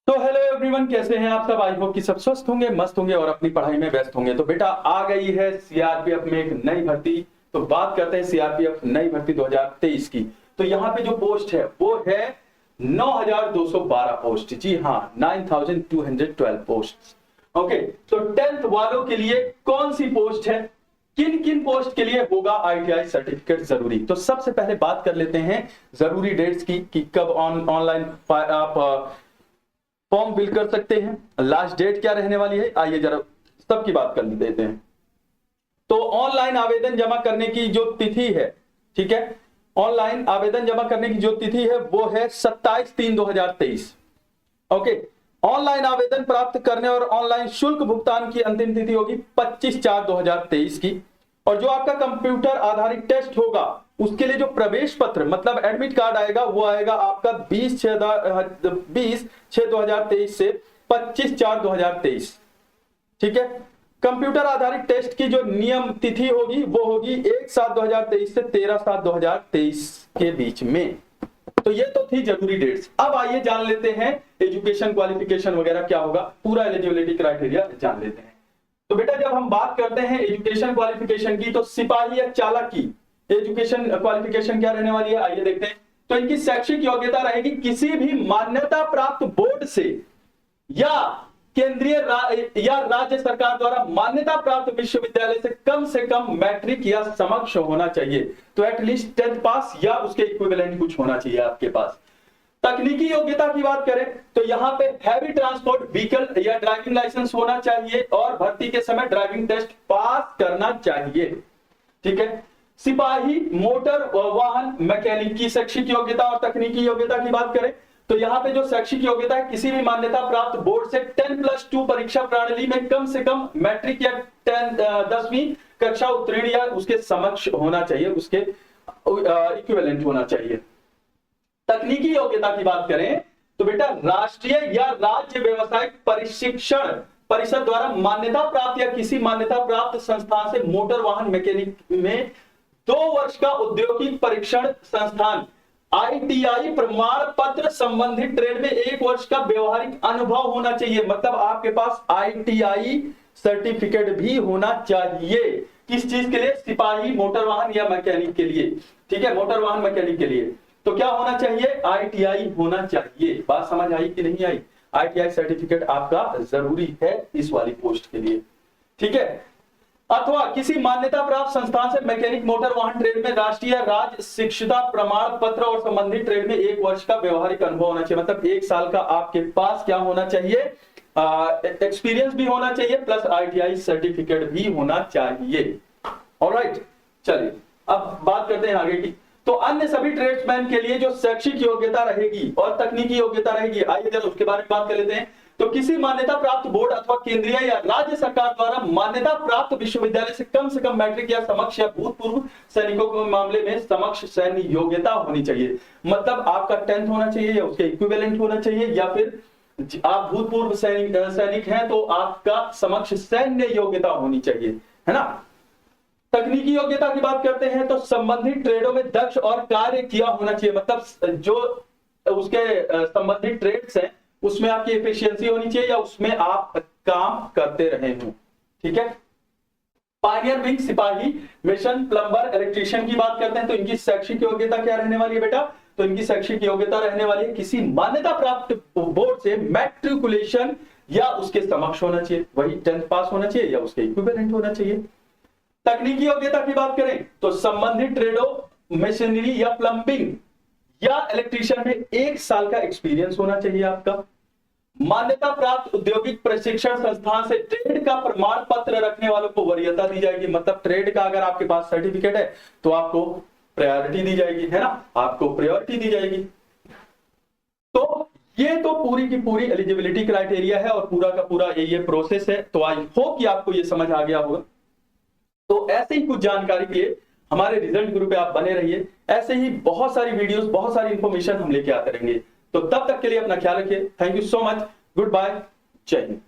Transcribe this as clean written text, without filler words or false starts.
तो hello everyone, कैसे हैं आप सब। आई होप कि सब स्वस्थ होंगे, मस्त होंगे और अपनी पढ़ाई में व्यस्त होंगे। तो बेटा आ गई है सीआरपीएफ में एक नई भर्ती। तो बात करते हैं सीआरपीएफ नई भर्ती 2023 की। तो यहाँ पे जो पोस्ट है वो है 9212 पोस्ट। जी हाँ, 9212 पोस्ट। ओके, तो 10th वालों के लिए कौन सी पोस्ट है, किन किन पोस्ट के लिए होगा आईटीआई सर्टिफिकेट जरूरी। तो सबसे पहले बात कर लेते हैं जरूरी डेट्स की कि कब ऑनलाइन आप फॉर्म फिल कर सकते हैं, लास्ट डेट क्या रहने वाली है। आइए जरा सबकी बात कर लेते हैं। तो ऑनलाइन आवेदन जमा करने की जो तिथि है, ठीक है, ऑनलाइन आवेदन जमा करने की जो तिथि है वो है 27/3/2023। ओके, ऑनलाइन आवेदन प्राप्त करने और ऑनलाइन शुल्क भुगतान की अंतिम तिथि होगी 25/4/2023 की। और जो आपका कंप्यूटर आधारित टेस्ट होगा उसके लिए जो प्रवेश पत्र मतलब एडमिट कार्ड आएगा वो आएगा आपका 20/6/2023 से 25/4/2023। ठीक है, कंप्यूटर आधारित टेस्ट की जो नियम तिथि होगी वो होगी 1/7/2023 से 13/7/2023 के बीच में। तो ये तो थी जरूरी डेट्स। अब आइए जान लेते हैं एजुकेशन क्वालिफिकेशन वगैरह क्या होगा, पूरा एलिजिबिलिटी क्राइटेरिया जान लेते हैं। तो बेटा जब हम बात करते हैं एजुकेशन क्वालिफिकेशन की, तो सिपाही या चालक की एजुकेशन क्वालिफिकेशन क्या रहने वाली है, आइए देखते हैं। तो इनकी शैक्षिक योग्यता रहेगी किसी भी मान्यता प्राप्त बोर्ड से या केंद्रीय या राज्य सरकार द्वारा मान्यता प्राप्त विश्वविद्यालय से कम मैट्रिक या समकक्ष होना चाहिए। तो एटलीस्ट 10th पास या उसके इक्विवेलेंट कुछ होना चाहिए आपके पास। तकनीकी योग्यता की बात करें तो यहाँ पे हैवी ट्रांसपोर्ट व्हीकल या ड्राइविंग लाइसेंस होना चाहिए और भर्ती के समय ड्राइविंग टेस्ट पास करना चाहिए। ठीक है, सिपाही मोटर वाहन मैकेनिक की शैक्षिक योग्यता और तकनीकी योग्यता की बात करें तो यहाँ पे जो शैक्षिक योग्यता है किसी भी मान्यता प्राप्त बोर्ड से 10+2 परीक्षा प्रणाली में कम से कम मैट्रिक या 10वीं कक्षा उत्तीर्ण या उसके समक्ष होना चाहिए, उसके इक्विवेलेंट होना चाहिए। तकनीकी योग्यता की बात करें तो बेटा राष्ट्रीय या राज्य व्यवसायिक प्रशिक्षण परिषद द्वारा मान्यता प्राप्त या किसी मान्यता प्राप्त संस्थान से मोटर वाहन मैकेनिक में 2 वर्ष का औद्योगिक परीक्षण संस्थान आईटीआई प्रमाण पत्र संबंधित ट्रेड में 1 वर्ष का व्यवहारिक अनुभव होना चाहिए। मतलब आपके पास आईटीआई सर्टिफिकेट भी होना चाहिए। किस चीज के लिए, सिपाही मोटर वाहन या मैकेनिक के लिए। ठीक है, मोटर वाहन मैकेनिक के लिए तो क्या होना चाहिए, आईटीआई होना चाहिए। बात समझ आई कि नहीं आई। आईटीआई सर्टिफिकेट आपका जरूरी है इस वाली पोस्ट के लिए। ठीक है, अथवा किसी मान्यता प्राप्त संस्थान से मैकेनिक मोटर वाहन ट्रेड में राष्ट्रीय राज्य शिक्षता प्रमाण पत्र और संबंधित ट्रेड में 1 वर्ष का व्यवहारिक अनुभव होना चाहिए। मतलब 1 साल का आपके पास क्या होना चाहिए, एक्सपीरियंस भी होना चाहिए प्लस आईटीआई सर्टिफिकेट भी होना चाहिए। ऑलराइट, चलिए अब बात करते हैं आगे की। तो अन्य सभी ट्रेड्समैन के लिए जो शैक्षिक योग्यता रहेगी और तकनीकी योग्यता रहेगी, आइए जरा उसके बारे में बात कर लेते हैं। तो किसी मान्यता प्राप्त बोर्ड अथवा केंद्रीय या राज्य सरकार द्वारा मान्यता प्राप्त विश्वविद्यालय से कम मैट्रिक या समक्ष या भूतपूर्व सैनिकों के मामले में समक्ष सैन्य योग्यता होनी चाहिए। मतलब आपका 10th होना चाहिए या उसके इक्विवेलेंट होना चाहिए, या फिर आप भूतपूर्व सैनिक हैं तो आपका समक्ष सैन्य योग्यता होनी चाहिए, है ना। तकनीकी योग्यता की बात करते हैं तो संबंधित ट्रेडों में दक्ष और कार्य किया होना चाहिए। मतलब जो उसके संबंधित ट्रेड्स हैं उसमें आपकी एफिशिएंसी होनी चाहिए या उसमें आप काम करते रहे हो। ठीक है, पायनियर विंग सिपाही मिशन प्लम्बर इलेक्ट्रीशियन की बात करते हैं तो इनकी शैक्षिक योग्यता क्या रहने वाली है बेटा, तो इनकी शैक्षिक योग्यता रहने वाली है किसी मान्यता प्राप्त बोर्ड से मैट्रिकुलेशन या उसके समक्ष होना चाहिए, वही 10th पास होना चाहिए या उसके इक्विवेलेंट होना चाहिए। तकनीकी योग्यता की बात करें तो संबंधित ट्रेडों मशीनरी या प्लम्बिंग या इलेक्ट्रीशियन में 1 साल का एक्सपीरियंस होना चाहिए आपका। मान्यता प्राप्त औद्योगिक प्रशिक्षण संस्थान से ट्रेड का प्रमाण पत्र रखने वालों को वरीयता दी जाएगी। मतलब ट्रेड का अगर आपके पास सर्टिफिकेट है तो आपको प्रायोरिटी दी जाएगी, है ना, आपको प्रायोरिटी दी जाएगी। तो ये तो पूरी की पूरी एलिजिबिलिटी क्राइटेरिया है और पूरा का पूरा ये प्रोसेस है। तो आई होप कि आपको ये समझ आ गया होगा। तो ऐसे ही कुछ जानकारी के लिए हमारे रिजल्ट ग्रुप पे आप बने रहिए। ऐसे ही बहुत सारी वीडियोस, बहुत सारी इंफॉर्मेशन हम लेके आते रहेंगे। तो तब तक के लिए अपना ख्याल रखिए। Thank you so much, good bye, जय हिंद।